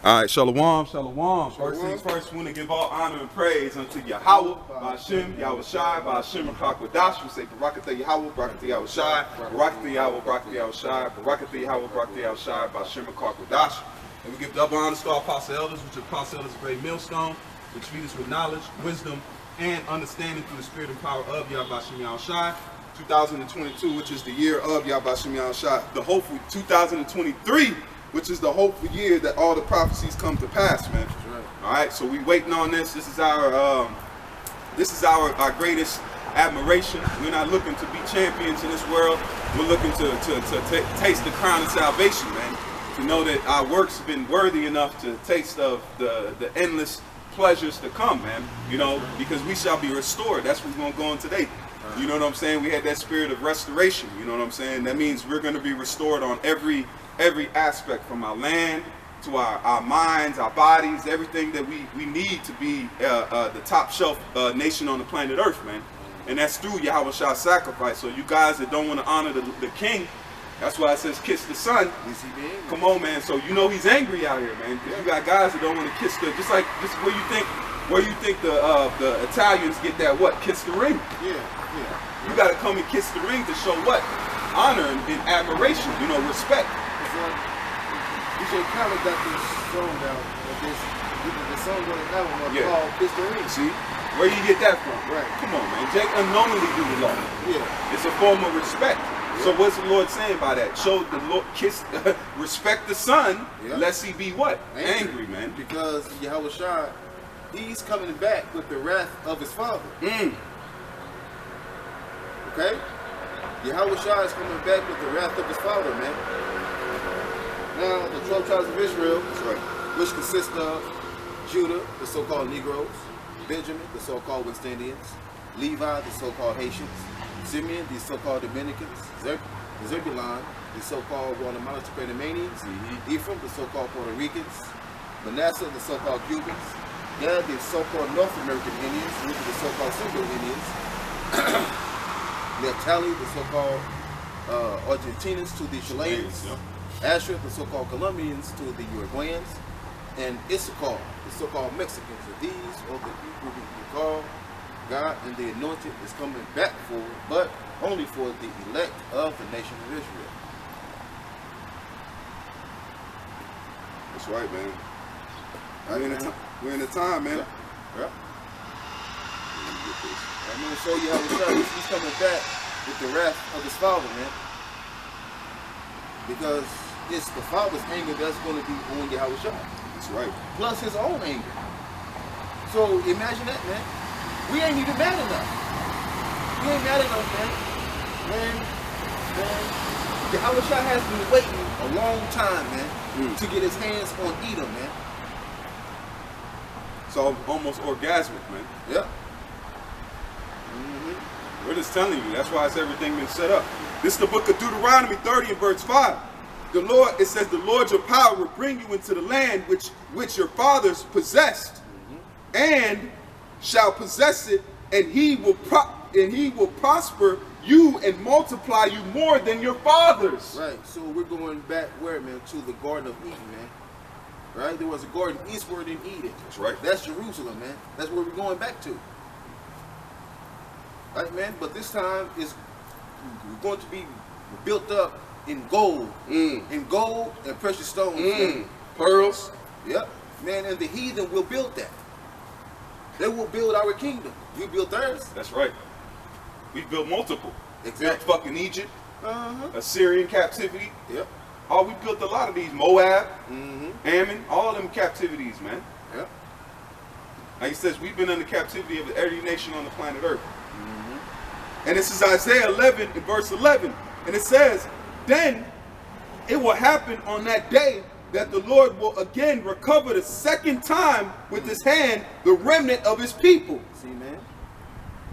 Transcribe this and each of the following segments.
All right, shalom, shalom. First things first, we want to give all honor and praise unto Yahweh, Ba'ashem, Yahweh Shai, Ba'ashem, Rakakwadash. We say Barakatah Yahweh, Barakatah Yahweh Shai, Barakatah Yahweh, Barakatah Yahweh Shai, Barakatah Yahweh, Barakatah Yahweh Shai, Ba'ashem, Rakakwadash. And we give double honor to our apostle elders, which are apostle elders of great millstone, which feed us with knowledge, wisdom, and understanding through the spirit and power of Yahweh Ba'ashem Yahweh Shai. 2022, which is the year of Yahweh Ba'ashem Yahweh Shai. The hopeful 2023. Which is the hopeful year that all the prophecies come to pass, man. Right. All right, so we waiting on this. This is our greatest admiration. We're not looking to be champions in this world. We're looking to taste the crown of salvation, man. To know that our works have been worthy enough to taste of the endless pleasures to come, man. You know, because we shall be restored. That's what we're gonna go on today. You know what I'm saying? We had that spirit of restoration. You know what I'm saying? That means we're gonna be restored on every aspect, from our land to our minds, our bodies, everything that we need to be the top shelf nation on the planet Earth, man. And that's through Yahweh Shah's sacrifice. So you guys that don't want to honor the king, that's why it says kiss the son. Come on, man. So you know he's angry out here, man. Because you got guys that don't want to kiss the, just where you think the Italians get that what? Kiss the ring. Yeah. You got to come and kiss the ring to show what? Honor and admiration, you know, respect. DJ Khaled got this song down, the song on the album called Kiss the Ring. See? Where you get that from? Right. Come on, man. Jake unknowingly do the law. Yeah. It's a form of respect. Yeah. So what's the Lord saying by that? Show the Lord, respect the son, lest he be what? Angry, man. Because Yahweh Shai, he's coming back with the wrath of his father. Okay? Yahweh Shai is coming back with the wrath of his father, man. Now, the 12 tribes of Israel, which consist of Judah, the so-called Negroes, Benjamin, the so-called West Indians, Levi, the so-called Haitians, Simeon, the so-called Dominicans, Zebulon, the so-called Guatemala Panamanians, Ephraim, the so-called Puerto Ricans, Manasseh, the so-called Cubans, Gad, the so-called North American Indians, which are the so-called Central Indians, Naphtali, the so-called Argentinians to the Chileans, Asher, the so-called Colombians to the Uruguayans, and Issachar, the so-called Mexicans. And these are the people who you call God, and the anointed is coming back for, but only for the elect of the nation of Israel. That's right, man. We're in the time, man. Yeah. I'm going to show you how he's coming back with the wrath of his father, man. Because it's the father's anger that's going to be on Yahweh Shai. That's right. Plus his own anger. So imagine that, man. We ain't even mad enough. We ain't mad enough, man. Yahweh Shai has been waiting a long time, man, to get his hands on Edom, man. So almost orgasmic, man. Yeah. We're just telling you. That's why it's everything been set up. This is the book of Deuteronomy 30 and verse 5. It says, the Lord your power will bring you into the land which your fathers possessed, and shall possess it, and he will prosper you and multiply you more than your fathers. Right. So we're going back where, man? To the Garden of Eden, man. Right? There was a garden eastward in Eden. That's right. That's Jerusalem, man. That's where we're going back to. Right, man? But this time is going to be built up in gold. In gold and precious stones. Pearls. Yep. Man, and the heathen will build that. They will build our kingdom. You built theirs. That's right. We built multiple. Exactly. Built fucking Egypt. Assyrian captivity. Yep. We built a lot of these. Moab. Ammon. All of them captivities, man. Yep. Now he says we've been under captivity of every nation on the planet Earth. And this is Isaiah 11 and verse 11. And it says, then it will happen on that day that the Lord will again recover the second time with his hand the remnant of his people. See, man,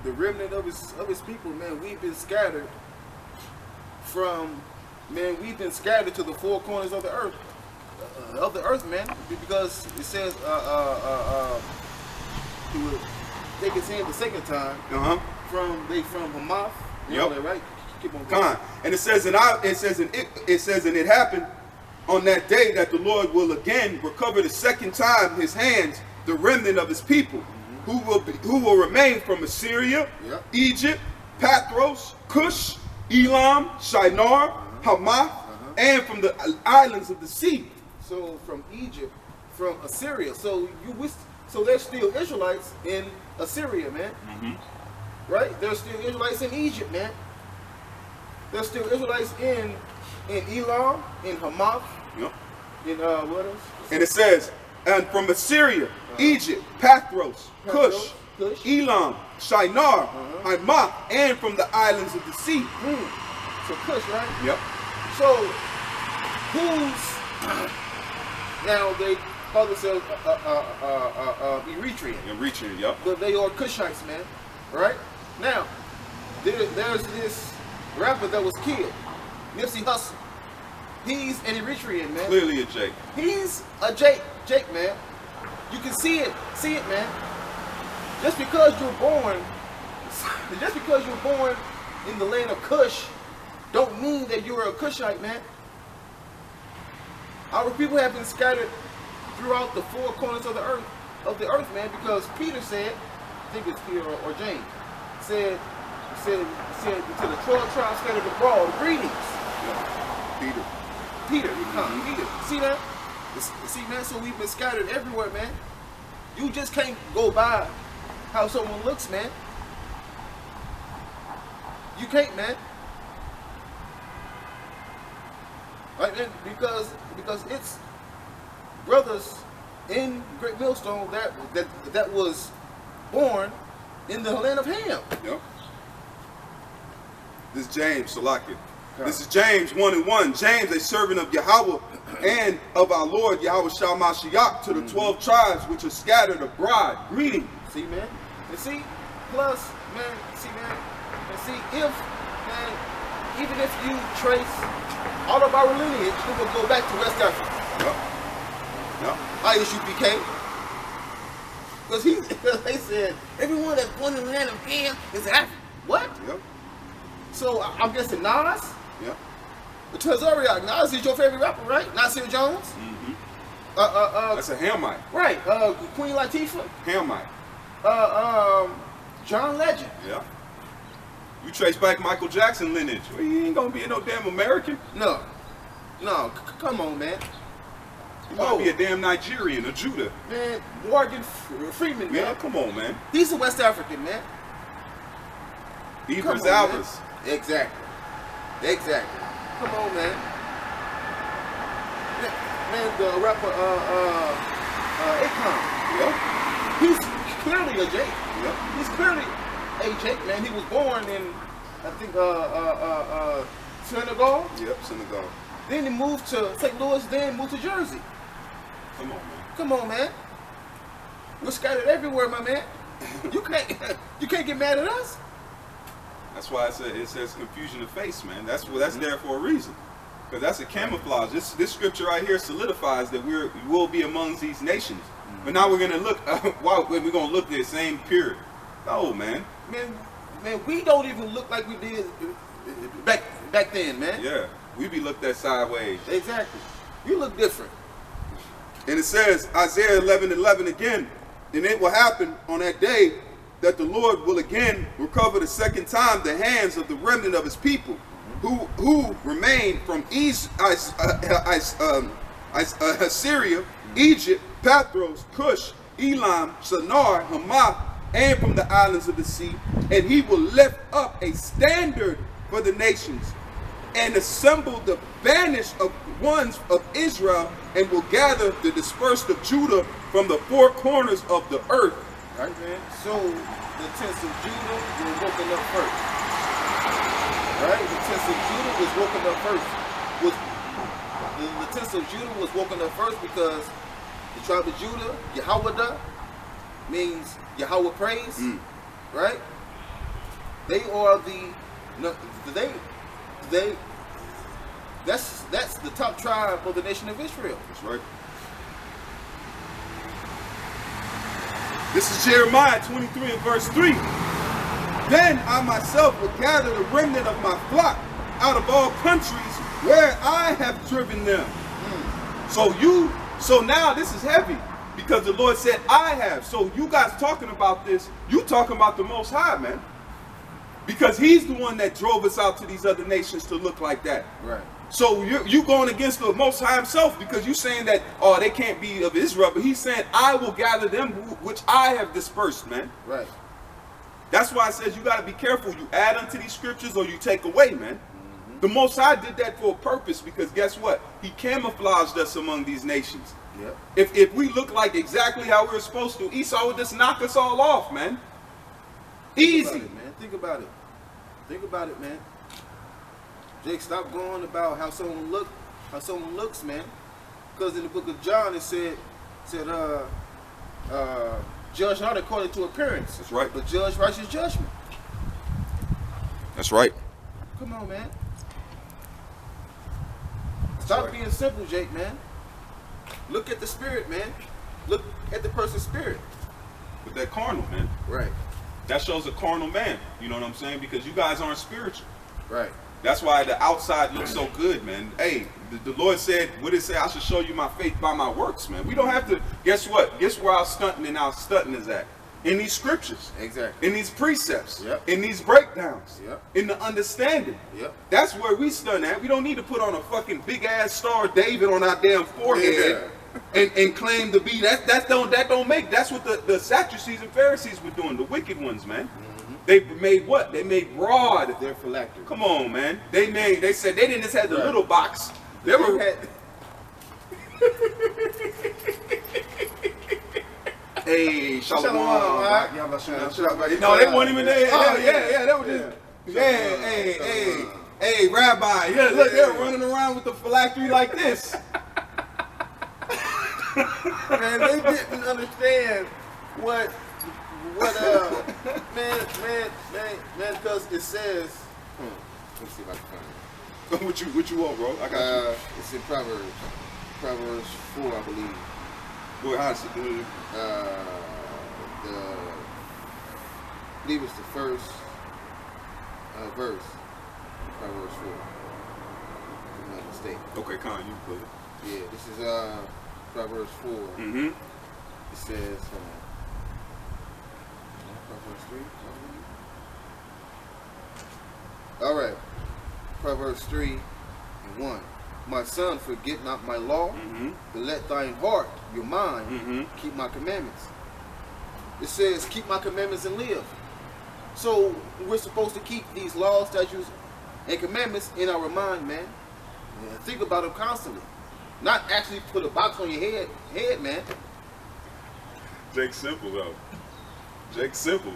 the remnant of his people, man, we've been scattered we've been scattered to the four corners of the earth, man, because it says he will take his hand the second time from Hamath. You know that, right? Keep on going. And it says, and it happened on that day that the Lord will again recover the second time his hands, the remnant of his people, who will remain from Assyria, Yep. Egypt, Pathros, Cush, Elam, Shinar, Hamath, and from the islands of the sea. So from Egypt, from Assyria. So there's still Israelites in Assyria, man. Right? There's still Israelites in Egypt, man. There's still Israelites in Elam, in Hamath, Yep. in what else? And it says, and from Assyria, Egypt, Pathros, Cush, Cush. Elam, Shinar, Hamath, and from the islands of the sea. So Cush, right? Yep. So who's now they call themselves Eritrean, And reaching, yep. but they are Cushites, man. Right? Now there's this rapper that was killed, Nipsey Hussle. He's an Eritrean, man. Clearly a Jake. He's a Jake, man. You can see it, man. Just because you're born in the land of Cush, don't mean that you're a Cushite, man. Our people have been scattered throughout the four corners of the earth, man. Because Peter said, I think it's Peter or James, said to the 12 tribes scattered abroad, greetings. Peter. Peter. See that? See, man, so we've been scattered everywhere, man. You just can't go by how someone looks, man. You can't, man. Right, man? Because it's brothers in Great Millstone that was born in the land of Ham. Yep. This is James, Salaki. This is James 1:1. James, a servant of Yahweh and of our Lord Yahweh Shah Mashiach, to the 12 tribes which are scattered abroad. Greeting. See, man? And see, plus, man, see, man, and see, even if you trace all of our lineage, it will go back to West Africa. Yep. ISUPK. Because they said, everyone that's born in the land of Ham is African. What? Yep. So I'm guessing Nas? Yep. Tazariak. Nas is your favorite rapper, right? Nasir Jones? That's a Hamite. Right. Queen Latifah? Hamite. John Legend. Yeah. You trace back Michael Jackson lineage. Well, you ain't gonna be no damn American. No, come on, man. You might be a damn Nigerian, a Judah. Man, Morgan Freeman, man. Yeah, come on, man. He's a West African, man. Idris Elba. Exactly. Come on, man. Man, the rapper, Akon. Yep. He's clearly a Jake. Yep. He's clearly a Jake, man. He was born in, I think, Senegal. Yep, Senegal. Then he moved to St. Louis, then moved to Jersey. Come on, man. We're scattered everywhere, my man. You can't get mad at us. That's why it says confusion of face, man. That's there for a reason. Because that's a camouflage. This scripture right here solidifies that we will be amongst these nations. But now we're gonna look. We're gonna look at the same period. No, man. Man, we don't even look like we did back then, man. Yeah, we be looked at sideways. Exactly. You look different. And it says, Isaiah 11:11 again, and it will happen on that day that the Lord will again recover the second time the hands of the remnant of his people, who remain from Assyria, Egypt, Pathros, Cush, Elam, Shinar, Hamath, and from the islands of the sea, and he will lift up a standard for the nations, and assemble the banished ones of Israel, and will gather the dispersed of Judah from the four corners of the earth. Right, man. So the tents of Judah were woken up first. Right? The tents of Judah was woken up first. The tents of Judah was woken up first because the tribe of Judah, Yahweh, means Yahweh praise. Right? They are that's the top tribe of the nation of Israel. That's right. This is Jeremiah 23 and verse 3. Then I myself will gather the remnant of my flock out of all countries where I have driven them, So now this is heavy because the Lord said, I have. So you guys talking about this, you talking about the Most High, man. Because he's the one that drove us out to these other nations to look like that. Right. So you going against the Most High himself because you saying that, oh, they can't be of Israel. But he's saying, I will gather them which I have dispersed, man. Right. That's why it says you got to be careful. You add unto these scriptures or you take away, man. The Most High did that for a purpose because guess what? He camouflaged us among these nations. Yep. If we look like exactly how we were supposed to, Esau would just knock us all off, man. Easy. Think about it, man. Think about it, man. Jake, stop going about how someone looks, man. Because in the book of John it said, judge not according to appearance. That's right. But judge righteous judgment. That's right. Come on, man. Stop being simple, Jake, man. Look at the spirit, man. Look at the person's spirit. But that carnal, man. Right. That shows a carnal man. You know what I'm saying? Because you guys aren't spiritual. Right. That's why the outside looks so good, man. Hey, the Lord said, what did it say? I should show you my faith by my works, man. We don't have to, guess what? Guess where our stunting and our stutting is at? In these scriptures. Exactly. In these precepts. Yep. In these breakdowns. Yep. In the understanding. Yep. That's where we stunt at. We don't need to put on a fucking big ass Star of David on our damn forehead and claim to be that don't make. That's what the Sadducees and Pharisees were doing, the wicked ones, man. They made what? They made broad. They're phylactery. Come on, man. They said they didn't just have the little box. They were hey, shalom. No, they weren't even there. Yeah, they were just hey, rabbi. Yeah, look, they were running around with the phylactery like this. Man, they didn't understand what man, because it says, let me see if I can find it. What you want, bro? I got you. It's in Proverbs 4, I believe. Boy, how does it do? I believe it's the first verse, Proverbs 4. If I'm not mistaken. Okay, Con, you put it. Yeah, this is Proverbs 4. Mm-hmm. It says, Proverbs 3. All right. Proverbs 3 and 1. My son, forget not my law, but let thine heart, your mind, keep my commandments. It says, keep my commandments and live. So we're supposed to keep these laws, statutes, and commandments in our mind, man. And think about them constantly. Not actually put a box on your head, man. Jake's simple, though. Jake's simple.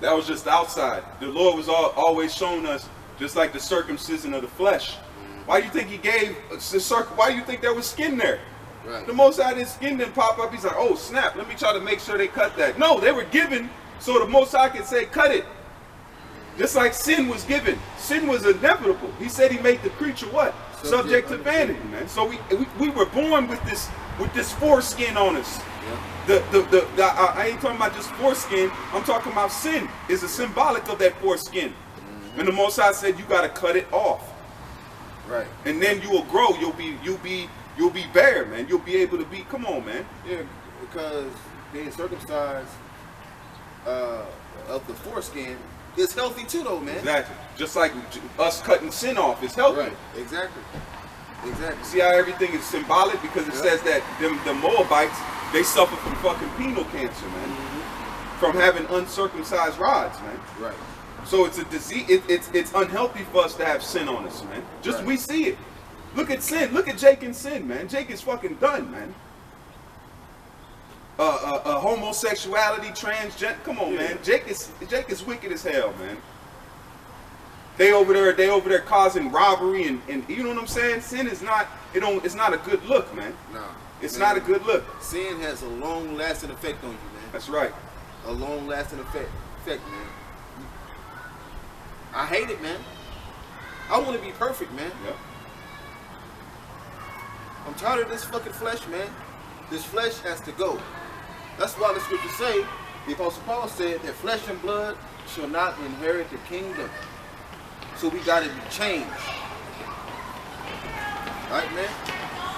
That was just outside. The Lord was always showing us, just like the circumcision of the flesh. Why do you think he gave why do you think there was skin there? Right. The Most High, his skin didn't pop up. He's like, oh snap, let me try to make sure they cut that. No, they were given so the Most High could say, cut it. Just like sin was given. Sin was inevitable. He said he made the creature what? Subject to vanity, man. So we were born with this foreskin on us. Yeah. I ain't talking about just foreskin. I'm talking about sin is a symbolic of that foreskin. And the Most High said you got to cut it off. Right. And then you will grow. You'll be bare, man. You'll be able to be. Come on, man. Yeah, because being circumcised of the foreskin is healthy too, though, man. Exactly. Just like us cutting sin off is healthy. Right. Exactly. See how everything is symbolic because it says that the Moabites they suffer from fucking penile cancer, man. From having uncircumcised rods, man. Right. So it's a disease. It's unhealthy for us to have sin on us, man. Just we see it. Look at sin. Look at Jake and sin, man. Jake is fucking done, man. Homosexuality, transgender. Come on, man. Jake is wicked as hell, man. They over there causing robbery and you know what I'm saying? Sin is not. It's not a good look, man. No. It's not a good look. Sin has a long-lasting effect on you, man. That's right. A long-lasting effect, man. I hate it, man. I want to be perfect, man. Yep. I'm tired of this fucking flesh, man. This flesh has to go. That's why the scriptures say, the Apostle Paul said that flesh and blood shall not inherit the kingdom. So we got to be changed. Right, man?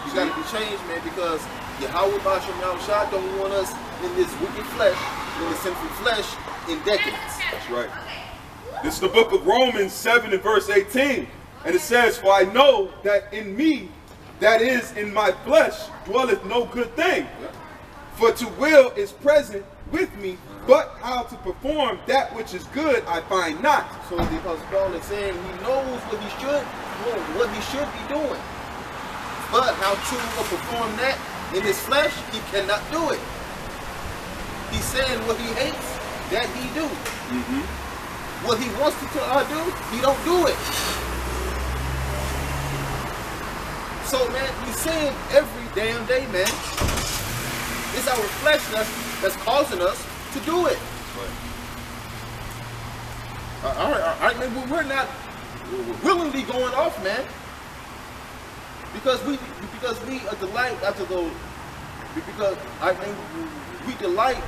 You got to be changed, man, because Yahweh Basham Yahushua don't want us in this wicked flesh, in this sinful flesh, in decadence. That's right. This is the book of Romans 7 and verse 18. And it says, for I know that in me, that is in my flesh, dwelleth no good thing. For to will is present with me, but how to perform that which is good I find not. So the Apostle Paul is saying he knows what he should be doing. But how to perform that in his flesh, he cannot do it. He's saying what he hates, that he do. What he wants to do, he don't do it. So, man, he's saying every damn day, man, it's our flesh that's causing us to do it. All right, man, we're not willingly going off, man, because we delight after those, because we delight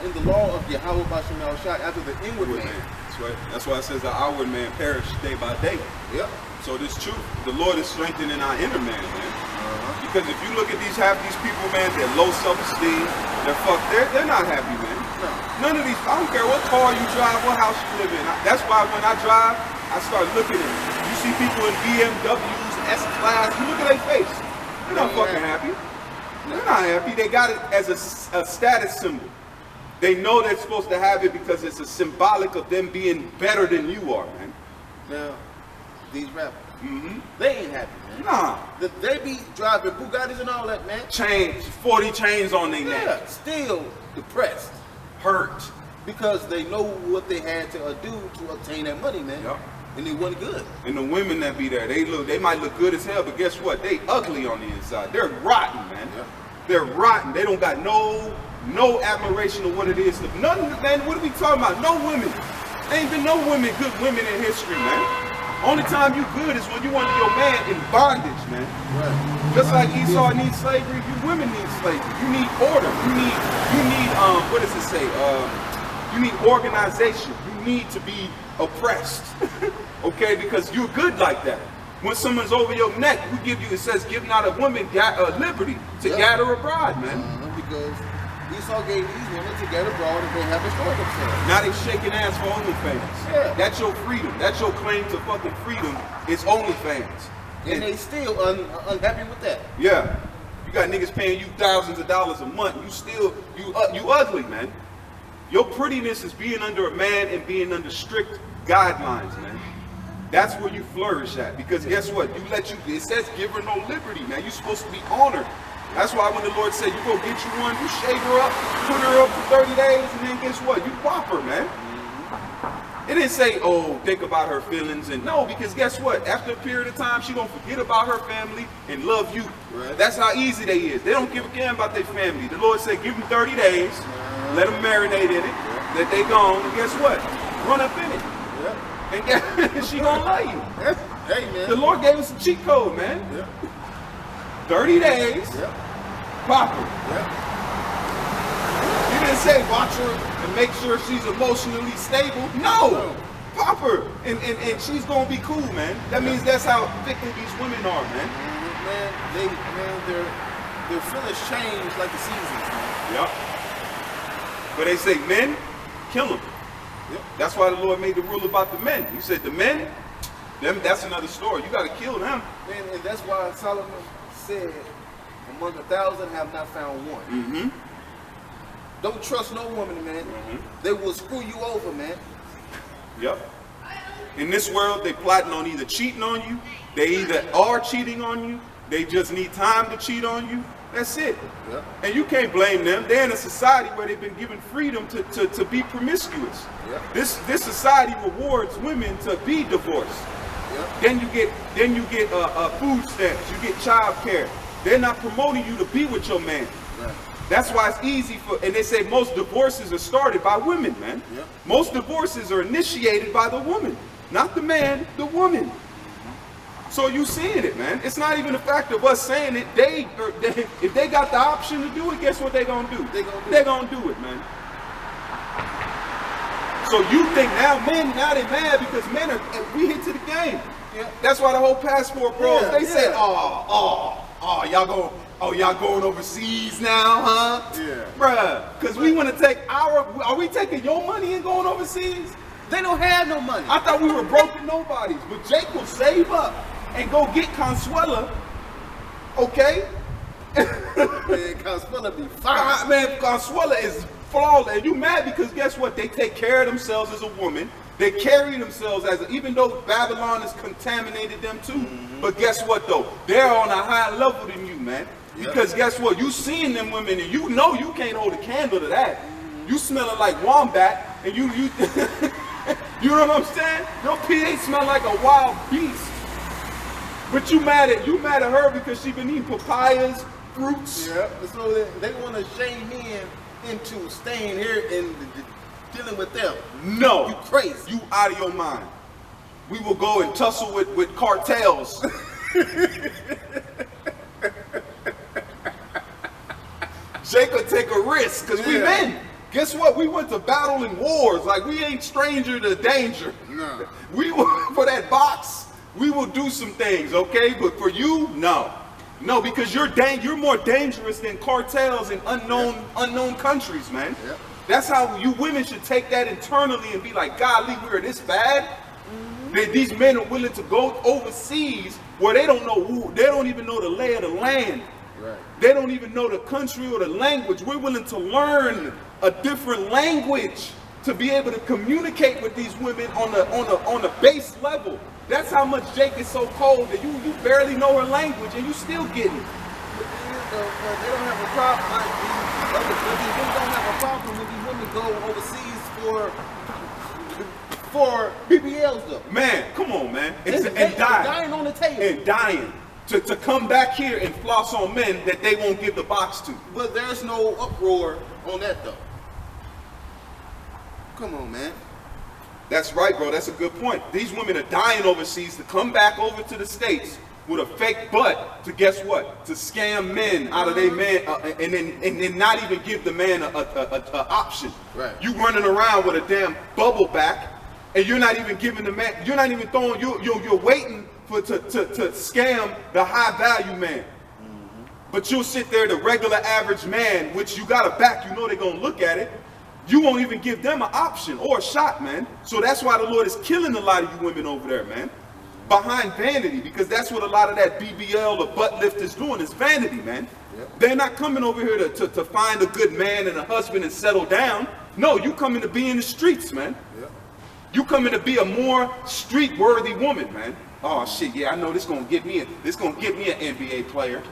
in the law of Yahweh Basham Yahushua after the inward man. That's right. That's why it says the outward man perish day by day. Yep. So this truth, the Lord is strengthening our inner man, man. Because if you look at these people, man, they're low self-esteem, they're not happy, man. No. None of these, I don't care what car you drive, what house you live in. That's why when I drive, I start looking at it. You see people in BMWs, S-Class, you look at their face. They're not fucking happy. They're not happy. They got it as a status symbol. They know they're supposed to have it because it's a symbolic of them being better than you are, man. Now, these rappers, they ain't happy, man. Nah. They be driving Bugattis and all that, man. Chains, 40 chains on their neck. Yeah, still depressed. Hurt. Because they know what they had to do to obtain that money, man. Yep. And they wasn't good. And the women that be there, they might look good as hell, but guess what? They ugly on the inside. They're rotten, man. Yep. They're rotten. They don't got no admiration of what it is. None, man, what are we talking about? No women. There ain't been no good women in history, man. Only time you good is when you under your man in bondage, man. Right. Just like Esau needs slavery, you women need slavery. You need order. You need what does it say? You need organization. You need to be oppressed. Okay, because you're good like that. When someone's over your neck, it says give not a woman liberty to gather abroad, man. Because Esau gave these women to gather abroad and they have destroyed themselves. Now they shaking ass for OnlyFans. Yeah. That's your freedom. That's your claim to fucking freedom. It's OnlyFans. And they still unhappy with that. Yeah. You got niggas paying you thousands of dollars a month. You ugly, man. Your prettiness is being under a man and being under strict guidelines, man. That's where you flourish at. Because guess what? It says give her no liberty, man. You're supposed to be honored. That's why when the Lord said, you go get you one, you shave her up, put her up for 30 days, and then guess what? You whop her, man. It didn't say, oh, think about her feelings. And no, because guess what? After a period of time, she gonna forget about her family and love you. Right. That's how easy they is. They don't give a damn about their family. The Lord said, give them 30 days, let them marinate in it, that they gone, and guess what? Run up in it. And she gonna love you. Hey, man. The Lord gave us a cheat code, man. 30 days, pop her. He didn't say watch her and make sure she's emotionally stable. No, pop her, and she's gonna be cool, man. That means that's how fickle these women are, man. Their feelings change like the seasons. Yep. But they say men, kill them. That's why the Lord made the rule about the men. He said the men, that's another story. You got to kill them. And that's why Solomon said, among 1,000 have not found one. Don't trust no woman, man. They will screw you over, man. Yep. In this world, they plotting on either cheating on you, they either are cheating on you, they just need time to cheat on you. That's it. And you can't blame them. They're in a society where they've been given freedom to be promiscuous. This society rewards women to be divorced. Then you get food stamps. You get child care. They're not promoting you to be with your man. That's why it's easy and they say most divorces are started by women, man. Most divorces are initiated by the woman, not the man, the woman. So you seeing it, man. It's not even the fact of us saying it. If they got the option to do it, guess what they gonna do? They're gonna do it, man. So you think now they mad because we hit to the game. Yeah. That's why the whole passport bros, Yeah, they said, yeah. y'all going overseas now, huh? Yeah. Bruh, because we want to take are we taking your money and going overseas? They don't have no money. I thought we were broken nobodies, but Jake will save up and go get Consuela, okay? Man, Consuela be fine. Man, Consuela is flawless. And you mad because guess what? They take care of themselves as a woman. They carry themselves even though Babylon has contaminated them too. But guess what though? They're on a higher level than you, man. Because guess what? You seeing them women and you know you can't hold a candle to that. You smelling like wombat and you you know what I'm saying? Your pH smell like a wild beast. But you mad at her because she been eating papayas, fruits. Yeah. So they want to shame me into staying here and dealing with them. No. You crazy. You out of your mind. We will go and tussle with cartels. Jake could take a risk because we men. Guess what? We went to battle in wars. Like we ain't stranger to danger. No. We will, for that box, we will do some things, okay? But for you, no. No, because you're more dangerous than cartels in unknown countries, man. Yep. That's how you women should take that internally and be like, golly, we're this bad. That these men are willing to go overseas where they don't even know the lay of the land. Right. They don't even know the country or the language. We're willing to learn a different language to be able to communicate with these women on a base level. That's how much Jake is so cold that you barely know her language and you still getting it. But they don't have a problem. These women don't have a problem when these women go overseas for BBLs though. Man, come on, man. They're dying on the table. And dying to come back here and floss on men that they won't give the box to. But there's no uproar on that though. Come on, man. That's right, bro. That's a good point. These women are dying overseas to come back over to the States with a fake butt to guess what? To scam men out of their man and then not even give the man a option. Right. You running around with a damn bubble back and you're not even giving the man, you're not even throwing, you're waiting to scam the high value man. But you'll sit there, the regular average man, which you got a back, you know they're going to look at it. You won't even give them an option or a shot, man. So that's why the Lord is killing a lot of you women over there, man. Behind vanity, because that's what a lot of that BBL or butt lift is doing, is vanity, man. Yep. They're not coming over here to find a good man and a husband and settle down. No, you coming to be in the streets, man. Yep. You coming to be a more street-worthy woman, man. Oh shit, yeah, I know this gonna get me an NBA player.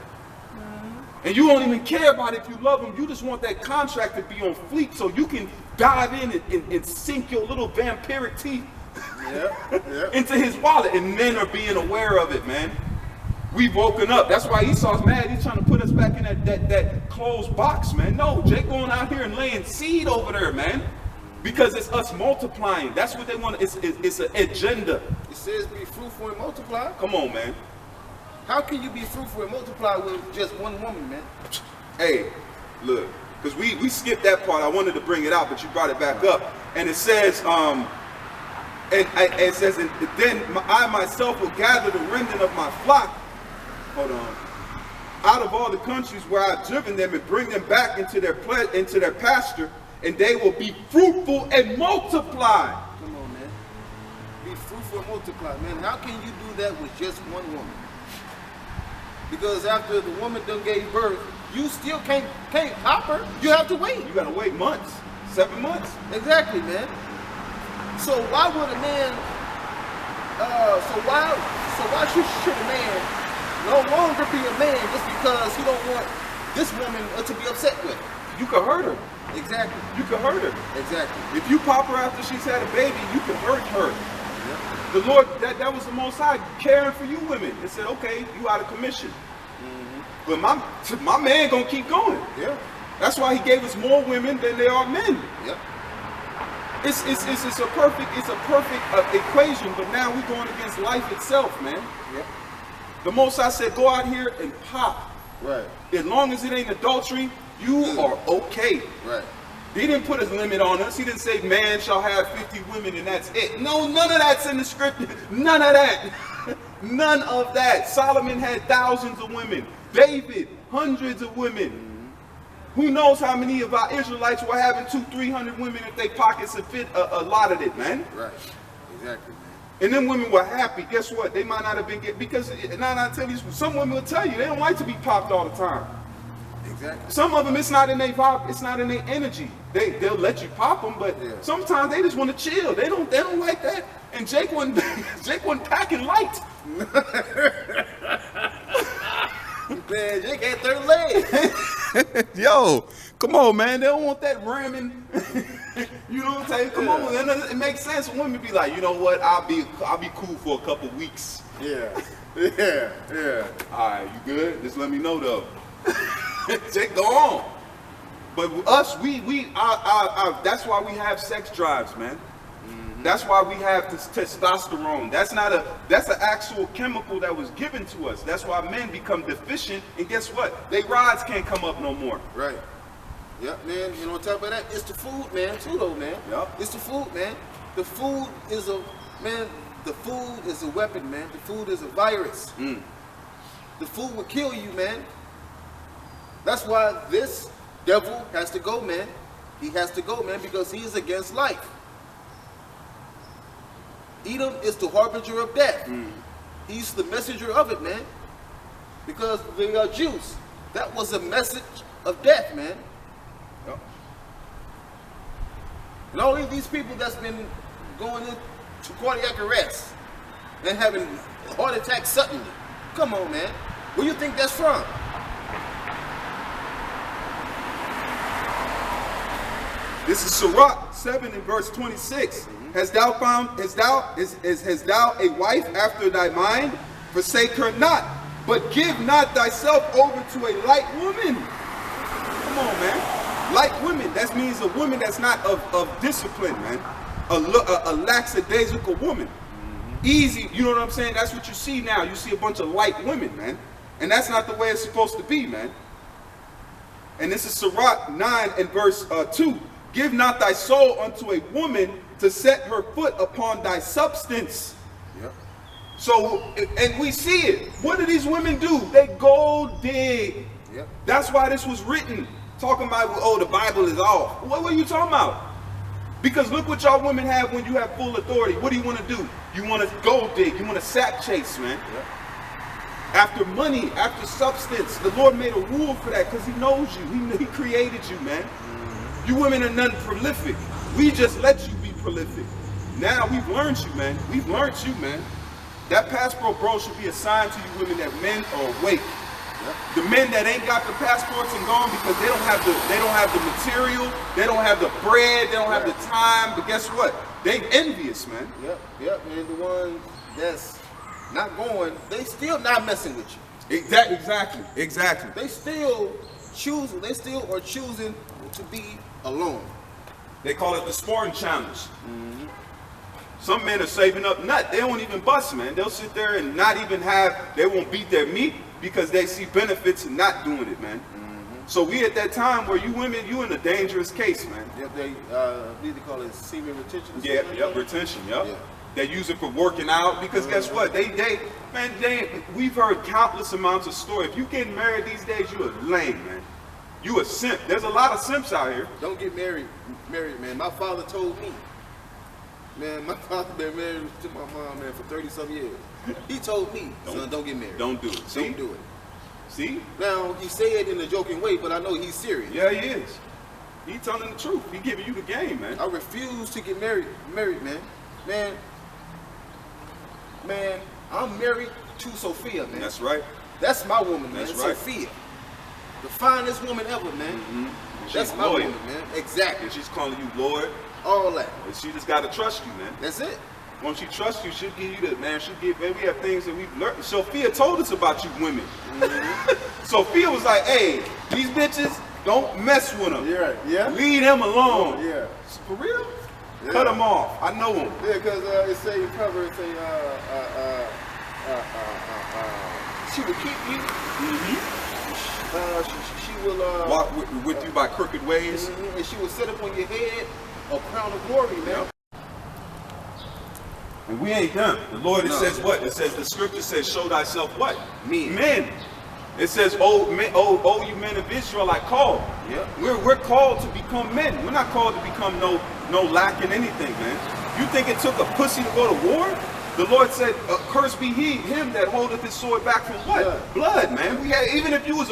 And you don't even care about it if you love him. You just want that contract to be on fleek so you can dive in and sink your little vampiric teeth into his wallet. And men are being aware of it, man. We've woken up. That's why Esau's mad. He's trying to put us back in that closed box, man. No, Jake going out here and laying seed over there, man. Because it's us multiplying. That's what they want. It's an agenda. It says be fruitful and multiply. Come on, man. How can you be fruitful and multiply with just one woman, man? Hey, look, because we skipped that part. I wanted to bring it out, but you brought it back up. And it says, it says, then I myself will gather the remnant of my flock. Hold on. Out of all the countries where I've driven them and bring them back into their pasture, and they will be fruitful and multiply. Come on, man. Be fruitful and multiply, man. How can you do that with just one woman? Because after the woman done gave birth, you still can't pop her. You have to wait. You gotta wait months, 7 months. Exactly, man. So why would a man? So why should a man no longer be a man just because he don't want this woman to be upset with? You could hurt her. Exactly. You could hurt her. Exactly. If you pop her after she's had a baby, you can hurt her. The Lord, that was the Most High caring for you women. It said, okay, you out of commission. But my man gonna keep going. Yeah. That's why he gave us more women than there are men. Yep. It's a perfect equation. But now we're going against life itself, man. Yep. The Most High said, go out here and pop. Right. As long as it ain't adultery, you are okay. Right. He didn't put his limit on us. He didn't say man shall have 50 women and that's it. No, none of that's in the script. None of that. None of that. Solomon had thousands of women. David, hundreds of women. Who knows how many of our Israelites were having 200-300 women if their pockets had fit a lot of it, man. Right. Exactly, man. And them women were happy. Guess what? They might not have been because now I tell you, some women will tell you they don't like to be popped all the time. Exactly. Some of them, it's not in their vibe, it's not in their energy. They'll let you pop them, but sometimes they just want to chill. They don't like that. And Jake wasn't packing light. Man, Jake had 30 legs. Yo, come on, man. They don't want that ramming. You know what I'm saying? Come on, it makes sense when women be like, you know what? I'll be cool for a couple weeks. Yeah. All right, you good? Just let me know though. Jake, go on. But us, that's why we have sex drives, man. That's why we have this testosterone. That's an actual chemical that was given to us. That's why men become deficient, and guess what? They rods can't come up no more. Right. Yep, man. You know, on top of that, it's the food, man, too, though, man. Yep. It's the food, man. The food is a weapon, man. The food is a virus. The food will kill you, man. That's why this devil has to go, man. He has to go, man, because he is against life. Edom is the harbinger of death. He's the messenger of it, man. Because the Jews, that was a message of death, man. Yep. And all of these people that's been going into cardiac arrest and having heart attacks suddenly. Come on, man. Where you think that's from? This is Sirach 7 and verse 26. Hast thou a wife after thy mind? Forsake her not, but give not thyself over to a light woman. Come on, man. Light women, that means a woman that's not of discipline, man. A lackadaisical woman. Easy, you know what I'm saying? That's what you see now. You see a bunch of light women, man. And that's not the way it's supposed to be, man. And this is Sirach 9 and verse 2. Give not thy soul unto a woman to set her foot upon thy substance. Yep. So, and we see it. What do these women do? They gold dig. Yep. That's why this was written. Talking about, oh, the Bible is off. What are you talking about? Because look what y'all women have when you have full authority. What do you want to do? You want to gold dig. You want to sack chase, man. Yep. After money, after substance. The Lord made a rule for that because he knows you. He created you, man. You women are none prolific. We just let you be prolific. Now we've learned you, man. We've learned you, man. That passport, bro, should be a sign to you women that men are awake. Yep. The men that ain't got the passports and gone because they don't have the material, they don't have the bread, they don't have the time. But guess what? They envious, man. Yep, man. The ones that's not going, they still not messing with you. Exactly. They still are choosing to be alone. They call it the Spartan challenge. Some men are saving up nut. They don't even bust, man. They'll sit there and not even they won't beat their meat because they see benefits in not doing it, man. So we at that time where you women, you in a dangerous case, man. Yep, they need to call it semen retention. Retention, yeah. They use it for working out because guess what? We've heard countless amounts of stories. If you getting married these days, you a lame, man. You a simp. There's a lot of simps out here. Don't get married, man. My father told me, man, my father been married to my mom, man, for 30-some years. He told me, son, don't get married. Don't do it. See? Don't do it. See? Now, he said it in a joking way, but I know he's serious. Yeah, he is. He telling the truth. He giving you the game, man. I refuse to get married, man. Man, I'm married to Sophia, man. That's right. That's my woman, man. That's right. Sophia. The finest woman ever, man. That's my woman, man. Exactly. And she's calling you Lord. All that. And she just got to trust you, man. That's it. Once she trusts you, she'll give you the, man, man, we have things that we've learned. Sophia told us about you women. Sophia was like, hey, these bitches, don't mess with them. Yeah. Leave them alone. Oh, yeah. For real? Yeah. Cut them off. I know them. Yeah, because it say in Proverbs, she will keep you. She will walk with you by crooked ways. And she will set up on your head a crown of glory, man. And we ain't them. The Lord, it No. says what? It says, the scripture says, show thyself what? Men. Men. It says, oh, you men of Israel, I call. Yep. We're called to become men. We're not called to become no lack in anything, man. You think it took a pussy to go to war? The Lord said, cursed be him that holdeth his sword back from what? Blood, man. We had, even if you was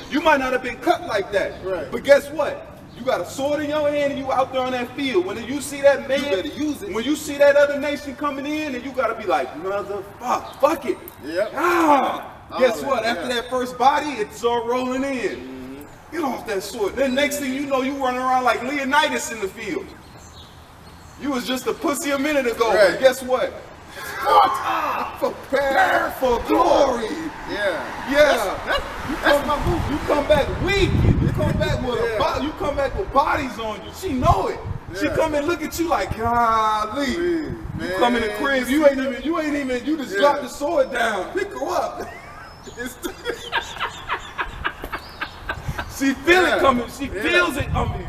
you might not have been cut like that. Right. But guess what? You got a sword in your hand and you out there on that field. When you see that man, you better use it. When you see that other nation coming in, and you gotta be like, fuck it. Yep. Guess All what? that, After yeah. that first body, it's all rolling in. Get off that sword. Then next thing you know, you running around like Leonidas in the field. You was just a pussy a minute ago. Right. But guess what? Prepare for glory. Yeah. Yeah. That's my move. You come back weak. You come back with you come back with bodies on you. She know it. She Yeah. come and look at you like, golly. You Man. come in the crib. You ain't even. You just Yeah. drop the sword down. Pick her up. She feel it coming. She feels it. I mean,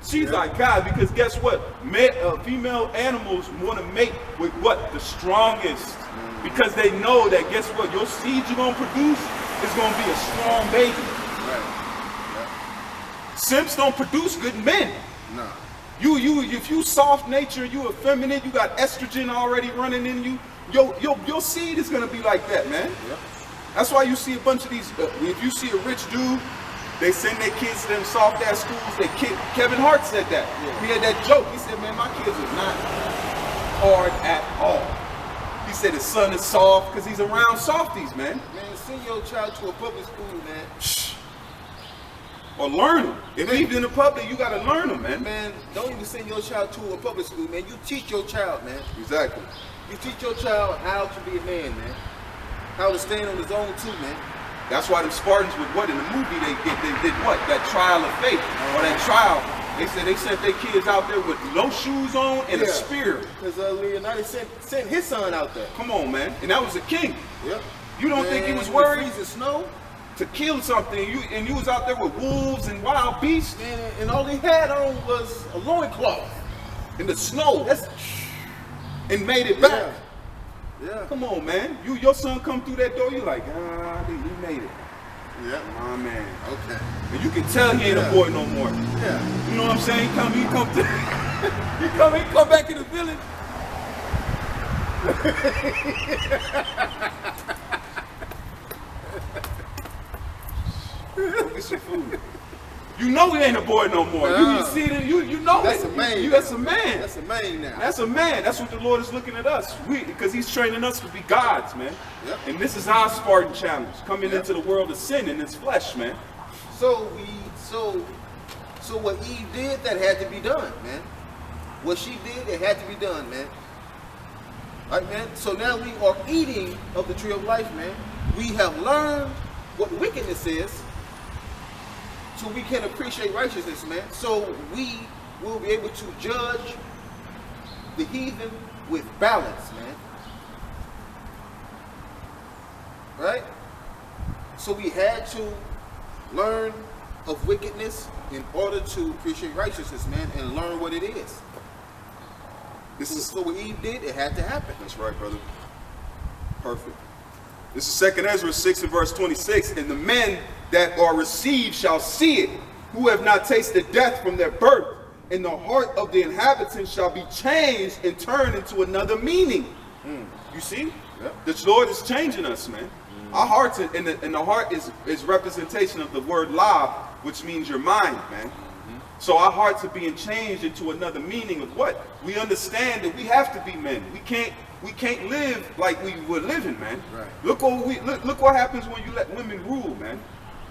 she's like God, because guess what? Female animals want to mate with what? The strongest. Because they know that guess what? Your seed you're gonna produce is gonna be a strong baby. Right. Simps don't produce good men. No. If you soft nature, you effeminate, you got estrogen already running in you. Your seed is gonna be like that, man. Yep. That's why you see a bunch of these. If you see a rich dude, they send their kids to them soft ass schools. Kevin Hart said that. Yeah. He had that joke. He said, "Man, my kids are not hard at all." He said his son is soft because he's around softies, man. Man, send your child to a public school, man. Or learn them. If he's in the public, you gotta learn them, man. Man, don't even send your child to a public school, man. You teach your child, man. Exactly. You teach your child how to be a man, man. How to stand on his own too, man. That's why the Spartans would what in the movie they did what? That trial of faith or that trial. They sent their kids out there with no shoes on and a spear. Because Leonidas sent his son out there. Come on, man. And that was a king. Yep. You don't think he was in worried the freezing snow? to kill something? You was out there with wolves and wild beasts Man, and all he had on was a loincloth. in the snow. That's And made it back. yeah. Come on, man. Your son come through that door, you like, he made it. Yeah. My man. Okay. And you can tell he ain't a boy no more. Yeah. You know what I'm saying? He come to he come back in the village. Go get some food. You know he ain't a boy no more. You see it, you know That's it. a man. That's a man. That's a man now. That's a man. That's what the Lord is looking at us. Because he's training us to be gods, man. Yep. And this is our Spartan challenge, coming Yep. into the world of sin in its flesh, man. So what Eve did, that had to be done, man. What she did, it had to be done, man. All right, man. So now we are eating of the tree of life, man. We have learned what wickedness is, so we can appreciate righteousness, man. So we will be able to judge the heathen with balance, man. Right? So we had to learn of wickedness in order to appreciate righteousness, man, and learn what it is. This is So what Eve did, it had to happen. That's right, brother. Perfect. This is 2 Ezra 6 and verse 26. And the men that are received shall see it, who have not tasted death from their birth. And the heart of the inhabitants shall be changed and turned into another meaning. You see? Yep. The Lord is changing us, man. Our hearts, and the heart is representation of the word la, which means your mind, man. So our hearts are being changed into another meaning of what? We understand that we have to be men. We can't live like we were living, man. Right. Look what happens when you let women rule, man.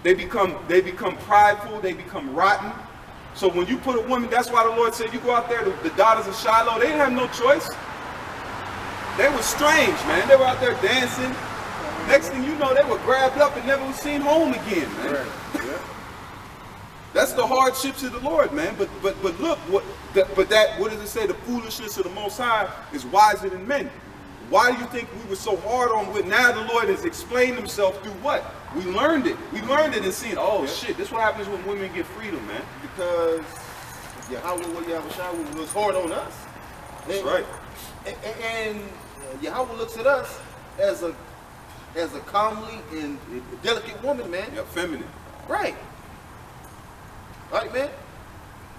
They become prideful, they become rotten. So when you put a woman, that's why the Lord said you go out there, the daughters of Shiloh, they didn't have no choice. They were strange, man. They were out there dancing. Next thing you know, they were grabbed up and never was seen home again, man. Right. Yeah. That's the hardships of the Lord, man. But look, what does it say? The foolishness of the Most High is wiser than men. Why do you think we were so hard on it? Now the Lord has explained himself through what? We learned it. We learned it and seen, oh shit, this is what happens when women get freedom, man. Because Yahweh was hard on us. That's right. And Yahweh looks at us as a calmly and delicate woman, man. Yeah, feminine. Right. Right, man.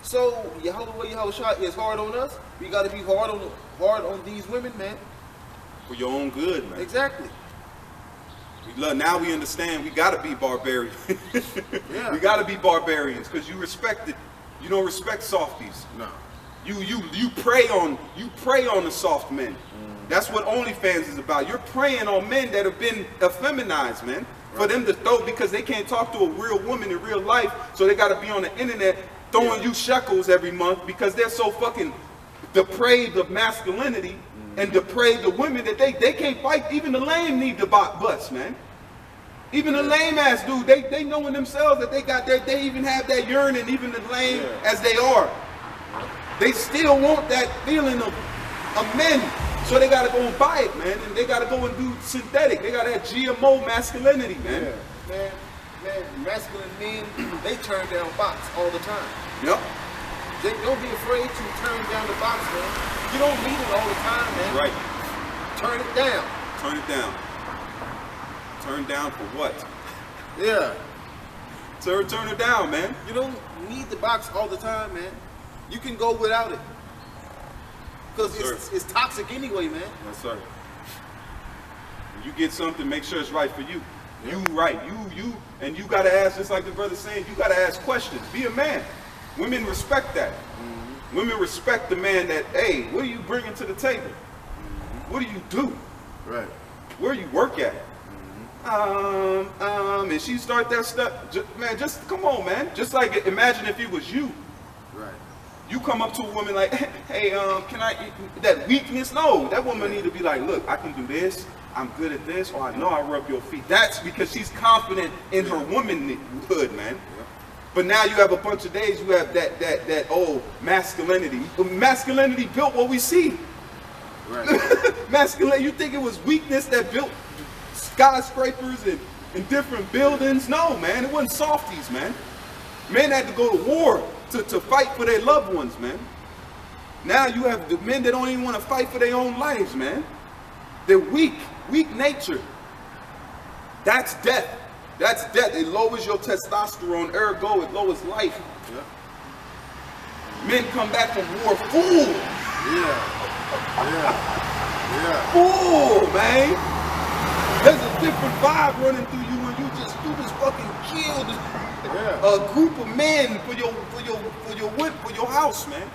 So Yahweh Shai is hard on us. We got to be hard on these women, man. For your own good, man. Exactly. Now we understand we gotta be barbarians. Yeah. We gotta be barbarians because you respect it. You don't respect softies. No. You prey on the soft men. That's what OnlyFans is about. You're preying on men that have been effeminized, man. For them to throw, because they can't talk to a real woman in real life, so they gotta be on the internet throwing you shekels every month because they're so fucking depraved of masculinity and depraved of women that they can't fight. Even the lame need the butts, man. Even the lame ass dude, they know in themselves that they even have that yearning, even the lame as they are. They still want that feeling of men. So they gotta go and buy it, man. And they gotta go and do synthetic. They gotta have GMO masculinity, man. Yeah. Man, masculine men, they turn down box all the time. Yep. Don't be afraid to turn down the box, man. You don't need it all the time, man. Right. Turn it down. Turn it down. Turn down for what? Yeah. Turn it down, man. You don't need the box all the time, man. You can go without it. Because it's toxic anyway, man. Yes, sir. When you get something, make sure it's right for you. Yeah. You right. And you gotta ask, just like the brother's saying, you gotta ask questions. Be a man. Women respect that. Mm-hmm. Women respect the man that, hey, what are you bringing to the table? Mm-hmm. What do you do? Right. Where you work at? Mm-hmm. And she start that stuff, man, just come on, man. Just like, imagine if it was you. Right. You come up to a woman like, hey, can I, that weakness? No, that woman need to be like, look, I can do this. I'm good at this, or I know I rub your feet. That's because she's confident in her womanhood, man. Yeah. But now you have a bunch of days, you have that old masculinity. Masculinity built what we see. Right. Masculinity, you think it was weakness that built skyscrapers and different buildings? No, man, it wasn't softies, man. Men had to go to war to fight for their loved ones, man. Now you have the men that don't even want to fight for their own lives, man. They're weak nature. That's death. That's death. It lowers your testosterone, ergo it lowers life. Yeah. Men come back from war full. Yeah. Full, man. There's a different vibe running through you when you just fucking killed a group of men for your house, man.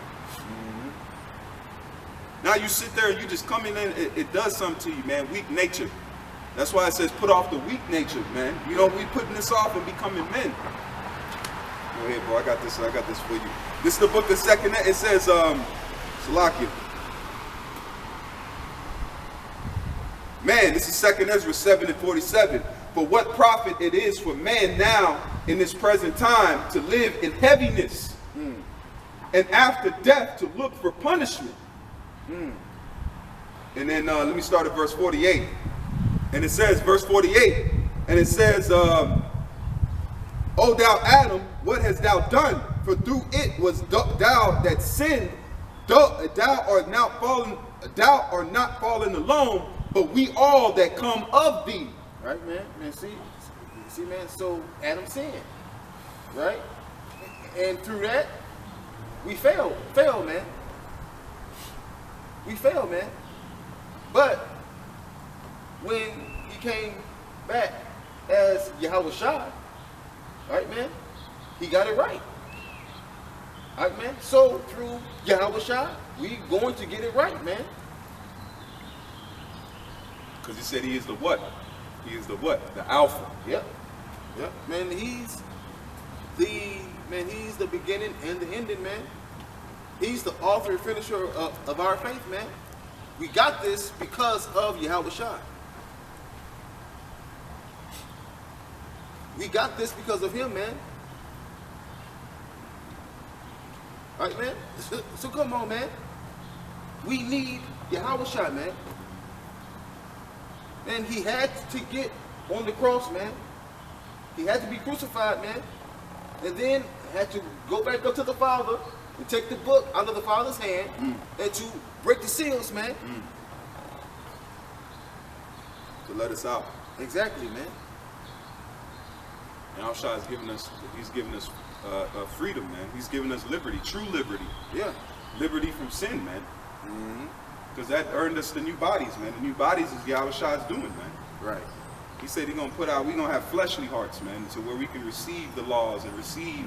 Now you sit there and you just come in and it does something to you, man. Weak nature. That's why it says put off the weak nature, man. You know, we putting this off and becoming men. Go ahead, bro. I got this for you. This is the book of Second. It says, Salakia. Man, this is 2 Ezra 7:47. For what profit it is for man now in this present time to live in heaviness, and after death to look for punishment. And then let me start at verse 48. And it says, verse 48, and it says, O thou Adam, what hast thou done? For through it was thou that sinned. Thou art not fallen alone, but we all that come of thee. Right, man? Man, see, man, so Adam sinned. Right? And through that, we failed, man. We failed, man. But when he came back as Yahweh Shai, right, man, he got it right. Right, man? So through Yahweh Shai, we going to get it right, man. Because he said he is the what? He is the what? The Alpha. Yep. Man, he's the beginning and the ending, man. He's the author and finisher of our faith, man. We got this because of Yahweh Shai. We got this because of him, man. All right, man? So come on, man. We need Yahweh Shai, man. And he had to get on the cross, man. He had to be crucified, man. And then had to go back up to the Father and take the book out of the Father's hand and to break the seals, man. to let us out. Exactly, man. And Al-Shah is giving us, he's giving us freedom, man. He's giving us liberty, true liberty. Yeah. Liberty from sin, man. Mm-hmm. Because that earned us the new bodies, man. The new bodies is Yahushua is doing, man. Right. He said he's gonna put out, we're gonna have fleshly hearts, man, to where we can receive the laws and receive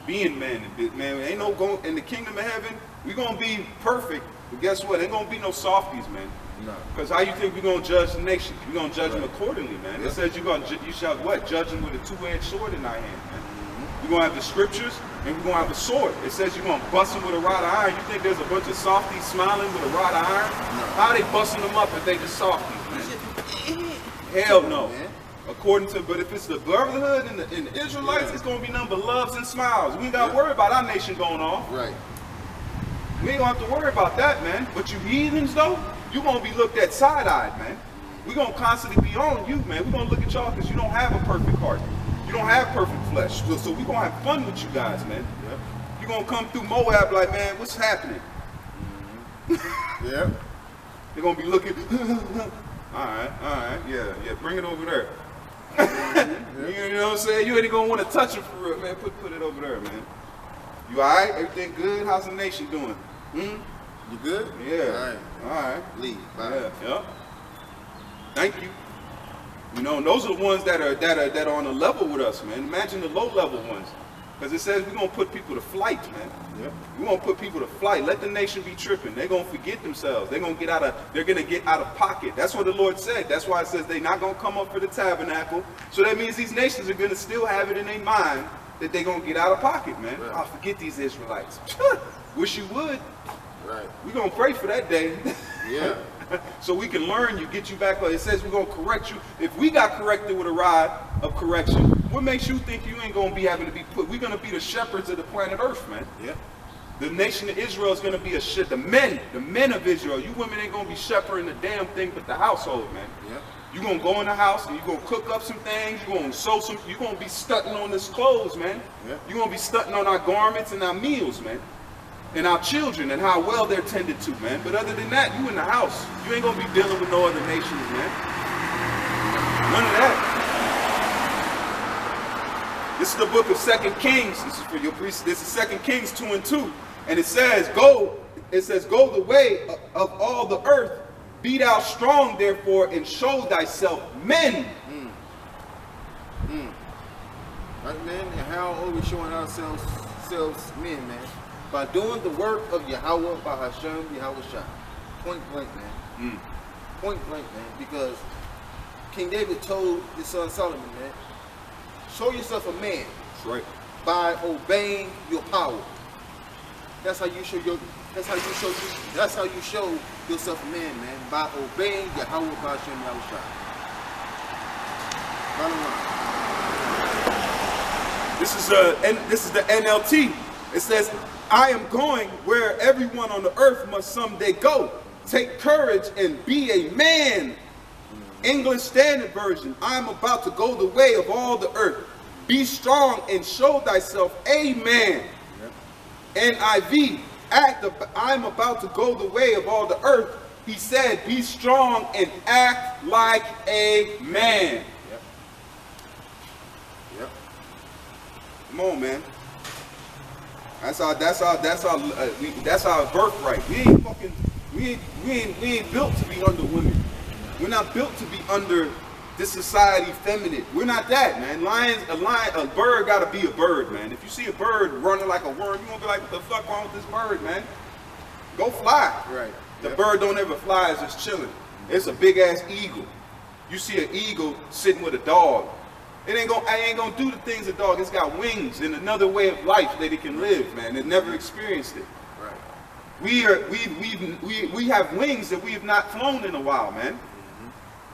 being men. Man, ain't no going in the kingdom of heaven, we're gonna be perfect, but guess what? Ain't gonna be no softies, man. No. Because how you think we're gonna judge the nation? We're gonna judge them accordingly, man. Yeah. It says you shall what? Judge them with a two-edged sword in thy hand, man. We're gonna have the scriptures and we're gonna have the sword. It says you're gonna bust them with a rod of iron. You think there's a bunch of softies smiling with a rod of iron? No. How are they busting them up if they just softies, man? Hell no. Man. According to, but if it's the brotherhood and the Israelites, it's gonna be nothing but loves and smiles. We ain't gotta worry about our nation going off. Right. We ain't gonna have to worry about that, man. But you heathens though, you gonna be looked at side-eyed, man. We gonna constantly be on you, man. We gonna look at y'all because you don't have a perfect heart. You don't have perfect flesh. So we gonna have fun with you guys, man. Yep. You gonna come through Moab like, man, what's happening? Yeah. They're gonna be looking. all right, yeah, bring it over there. You know what I'm saying? You ain't gonna want to touch it for real, man. Put it over there, man. You all right? Everything good? How's the nation doing? You good? Yeah. All right. Leave. Bye. Yeah. Thank you. You know, and those are the ones that are on a level with us, man. Imagine the low level ones. Because it says we're gonna put people to flight, man. Yep. We're gonna put people to flight. Let the nation be tripping. They're gonna forget themselves. They're gonna get out of pocket. That's what the Lord said. That's why it says they're not gonna come up for the tabernacle. So that means these nations are gonna still have it in their mind that they're gonna get out of pocket, man. Right. I'll forget these Israelites. Wish you would. Right. We're gonna pray for that day. Yeah. So we can learn you, get you back. It says we're gonna correct you. If we got corrected with a rod of correction, what makes you think you ain't gonna be having to be put? We're gonna be the shepherds of the planet Earth, man. Yeah. The nation of Israel is gonna be the men of Israel. You women ain't gonna be shepherding the damn thing but the household, man. Yeah. You're gonna go in the house and you're gonna cook up some things, you're gonna sew some, you're gonna be stunting on this clothes, man. Yeah. You're gonna be stunting on our garments and our meals, man. And our children and how well they're tended to, man. But other than that, you in the house. You ain't gonna be dealing with no other nations, man. None of that. This is the book of 2 Kings. This is for your priest. This is 2 Kings 2:2. And it says, go the way of all the earth. Be thou strong, therefore, and show thyself men. Right, man. And how are we showing ourselves men, man? By doing the work of Yahweh, by Hashem, Yahushua. Point blank, man. Point blank, man. Because King David told his son Solomon, man, show yourself a man. That's right. By obeying your power. That's how you show yourself a man, man. By obeying Yahweh, by Hashem, Yahushua. Bottom line. This is the NLT. It says, I am going where everyone on the earth must someday go. Take courage and be a man. English Standard Version. I am about to go the way of all the earth. Be strong and show thyself a man. Yep. NIV. I am about to go the way of all the earth. He said, be strong and act like a man. Yep. Yep. Come on, man. That's our birthright. We ain't built to be under women. We're not built to be under this society feminine. We're not that, man. A bird gotta be a bird, man. If you see a bird running like a worm, you're gonna be like, what the fuck wrong with this bird, man? Go fly. Right. The bird don't ever fly, it's just chilling. It's a big ass eagle. You see an eagle sitting with a dog. I ain't gonna do the things a dog. It's got wings and another way of life that it can live, man. It never experienced it. Right. We have wings that we have not flown in a while, man.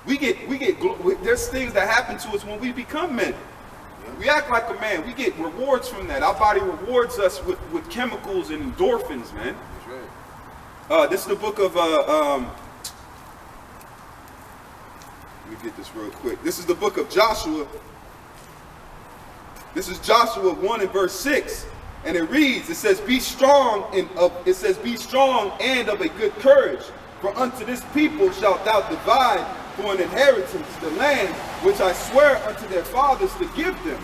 There's things that happen to us when we become men. We act like a man. We get rewards from that. Our body rewards us with chemicals and endorphins, man. That's right. This is the book of let me get this real quick. This is the book of Joshua. This is Joshua 1 and verse 6. And it reads, it says, be strong and of a good courage. For unto this people shalt thou divide for an inheritance, the land which I swear unto their fathers to give them.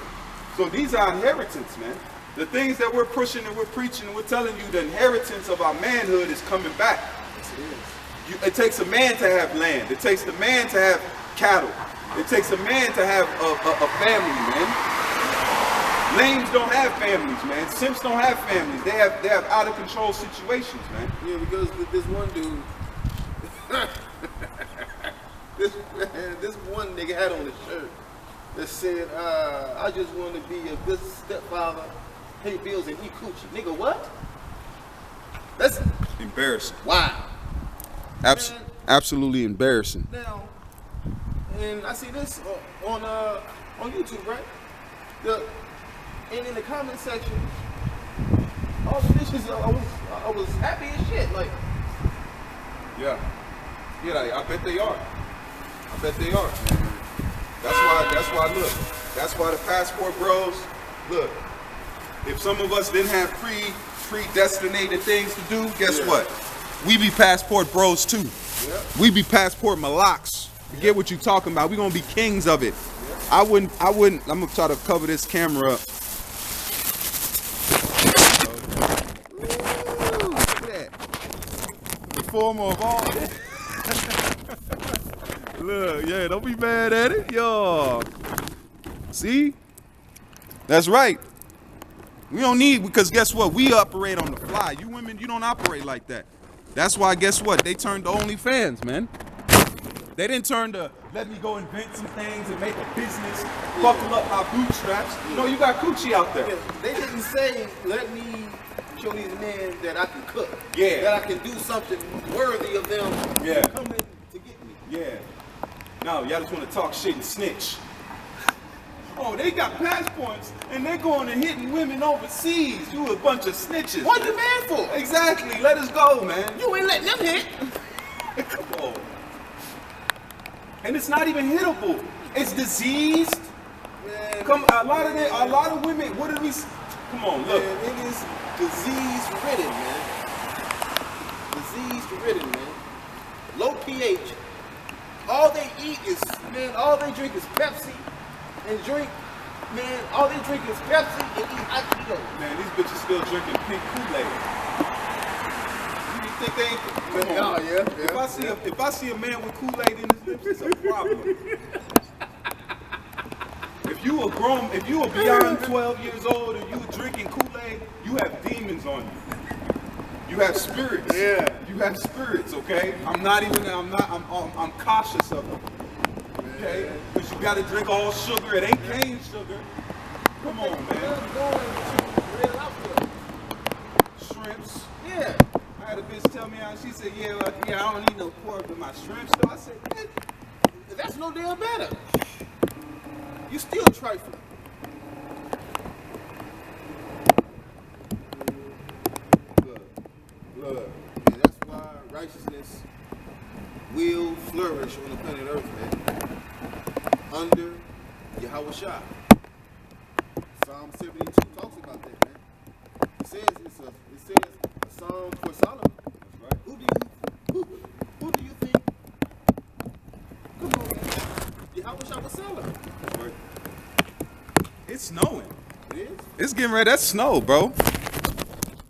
So these are inheritance, man. The things that we're pushing and we're preaching and we're telling you, the inheritance of our manhood is coming back. Yes, it is. It takes a man to have land. It takes the man to have cattle. It takes a man to have a family, man. Lames don't have families, man. Simps don't have families. They have out of control situations, man. Yeah, because this one dude, this one nigga had on his shirt that said, I just want to be a good stepfather, pay bills and eat coochie. Nigga, what? That's Embarrassing. wow. Absolutely embarrassing. Now, and I see this on YouTube, right? And in the comment section, all the bitches, I was happy as shit. Like, Yeah, I bet they are. I bet they are. That's why. Look, that's why the passport bros. Look, if some of us didn't have predestinated things to do, guess what? We be passport bros too. yeah. We be passport malaks. Forget what you talking about. We gonna be kings of it. I wouldn't. I'm gonna try to cover this camera up. Ooh, look at that. The former of all. Look, yeah, don't be mad at it, yo. See? That's right. We don't need, because guess what? We operate on the fly. You women, you don't operate like that. That's why, guess what? They turned to OnlyFans, man. They didn't turn to, let me go invent some things and make a business, buckle up my bootstraps. No, you got coochie out there. They didn't say, let me show these men that I can cook. Yeah. That I can do something worthy of them coming to get me. Yeah. No, y'all just want to talk shit and snitch. Oh, they got passports and they're going and hitting women overseas. You a bunch of snitches. What you mad for? Exactly. Let us go, man. You ain't letting them hit. Come on. And it's not even hittable. It's diseased. Man, A lot of women. What did we? Come on, look. Man, it is disease ridden, man. Disease ridden, man. Low pH. All they eat is, man, all they drink is Pepsi and drink, man, all they drink is Pepsi and eat Aikido. Man, these bitches still drinking pink Kool-Aid. You think they ain't? Come on. Oh, yeah. If I see a man with Kool-Aid in his lips, it's a problem. If you are beyond 12 years old and you are drinking Kool-Aid, you have demons on you. You have spirits. Yeah. You have spirits, okay? I'm cautious of them. Okay? Because you gotta drink all sugar. It ain't cane sugar. Come on, man. Shrimps. Yeah. I had a bitch tell me how she said, yeah, I don't need no pork with my shrimps though. I said, man, That's no damn better. You still trifling. look. And that's why righteousness will flourish on the planet Earth, man. Under Yahweh Shah. Psalm 72 talks about that, man. It says a psalm for Solomon. That's right. Who do you think? Come on, man. Yahweh Shah was Solomon. That's right. It's snowing. It is. It's getting ready. That's snow, bro.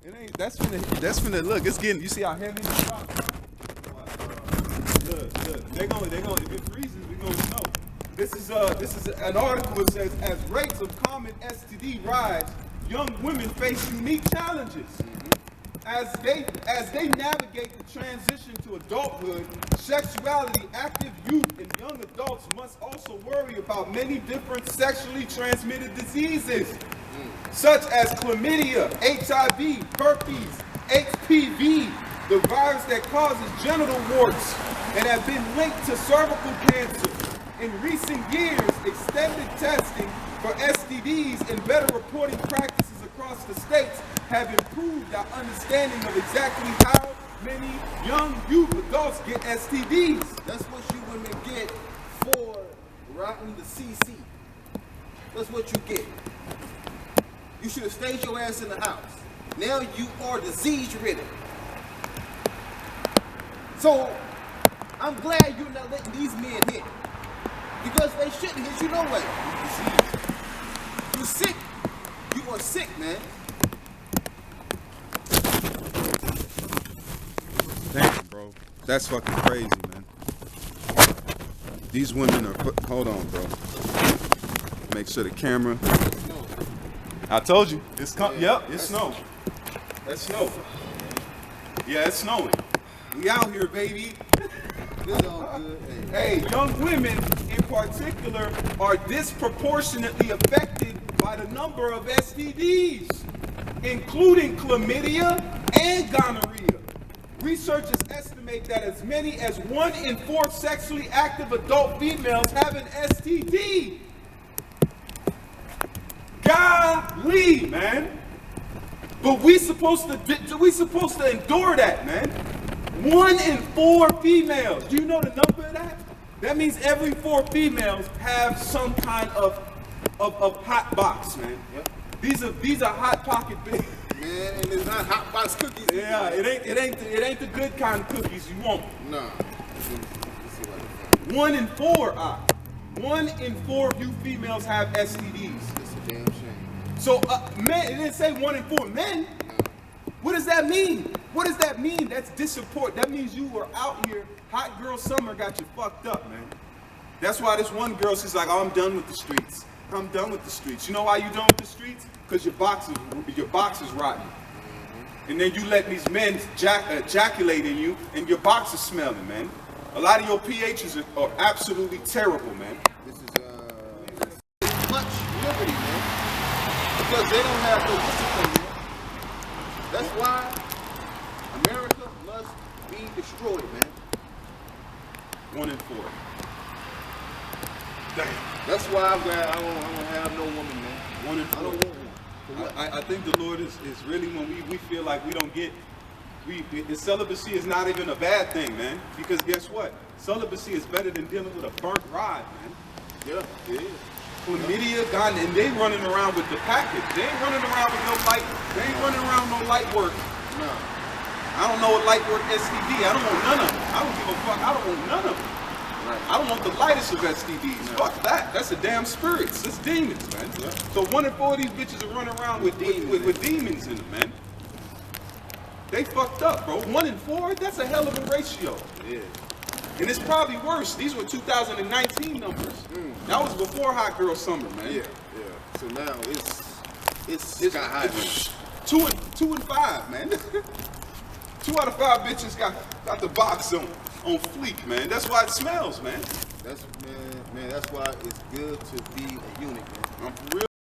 It ain't. That's finna look. It's getting. You see how heavy the rock? Look. They're going. If it freezes, we gonna snow. This is an article that says, as rates of common STD rise, young women face unique challenges. As they navigate the transition to adulthood, sexuality, active youth and young adults must also worry about many different sexually transmitted diseases, such as chlamydia, HIV, herpes, HPV, the virus that causes genital warts, and have been linked to cervical cancer. In recent years, extended testing for STDs and better reporting practices across the states have improved our understanding of exactly how many young youth adults get STDs. That's what you women get for routing the CC. That's what you get. You should have stayed your ass in the house. Now you are disease ridden. So I'm glad you're not letting these men hit. Because they shouldn't hit you no way. You're sick. You are sick, man. Damn, bro. That's fucking crazy, man. These women are hold on, bro. Make sure the camera. I told you. It's yep, it's snow. That's snow. Yeah, it's snowing. We out here, baby. It's all good. Hey, young women in particular are disproportionately affected by the number of STDs, including chlamydia and gonorrhea. Researchers estimate that as many as 1 in 4 sexually active adult females have an STD. Golly, man. But we supposed to endure that, man. 1 in 4 females. Do you know the number of that? That means every 4 females have some kind of hot box, man. Yep. These are hot pocket babies. Man, and it's not hot box cookies. Yeah, it ain't the good kind of cookies you want. Nah. 1 in 4, 1 in 4 of you females have STDs. It's a damn shame. So men, it didn't say 1 in 4 men. What does that mean? What does that mean? That's dissupport. That means you were out here, hot girl summer got you fucked up, man. That's why this one girl, she's like, oh, I'm done with the streets. I'm done with the streets. You know why you done with the streets? Because your box is rotten. And then you let these men ejaculate in you, and your box is smelling, man. A lot of your pHs are absolutely terrible, man. This is much liberty, man. Because they don't have no discipline, man. That's why America must be destroyed, man. 1 in 4. Damn. That's why I'm glad I don't have no woman, man. 1 in 4. I don't want one. I think the Lord is really when we feel like we don't get, the celibacy is not even a bad thing, man. Because guess what? Celibacy is better than dealing with a burnt rod, man. Yeah, it is. Chlamydia, God, and they running around with the package. They ain't running around with no light. They ain't running around no light work. No. I don't know what light work STD. I don't want none of them. I don't give a fuck. I don't want none of them. Right. I don't want the lightest of STDs. No. Fuck that. That's a damn spirits. It's demons, man. Yeah. So 1 in 4 of these bitches are running around with demons in them, man. They fucked up, bro. 1 in 4? That's a hell of a ratio. Yeah. And it's probably worse. These were 2019 numbers. That was before Hot Girl Summer, man. Yeah, yeah. So now it's got high. 2 and 5, man. 2 out of 5 bitches got the box on fleek, man. That's why it smells, man. That's man. That's why it's good to be a unit, man. I'm for real.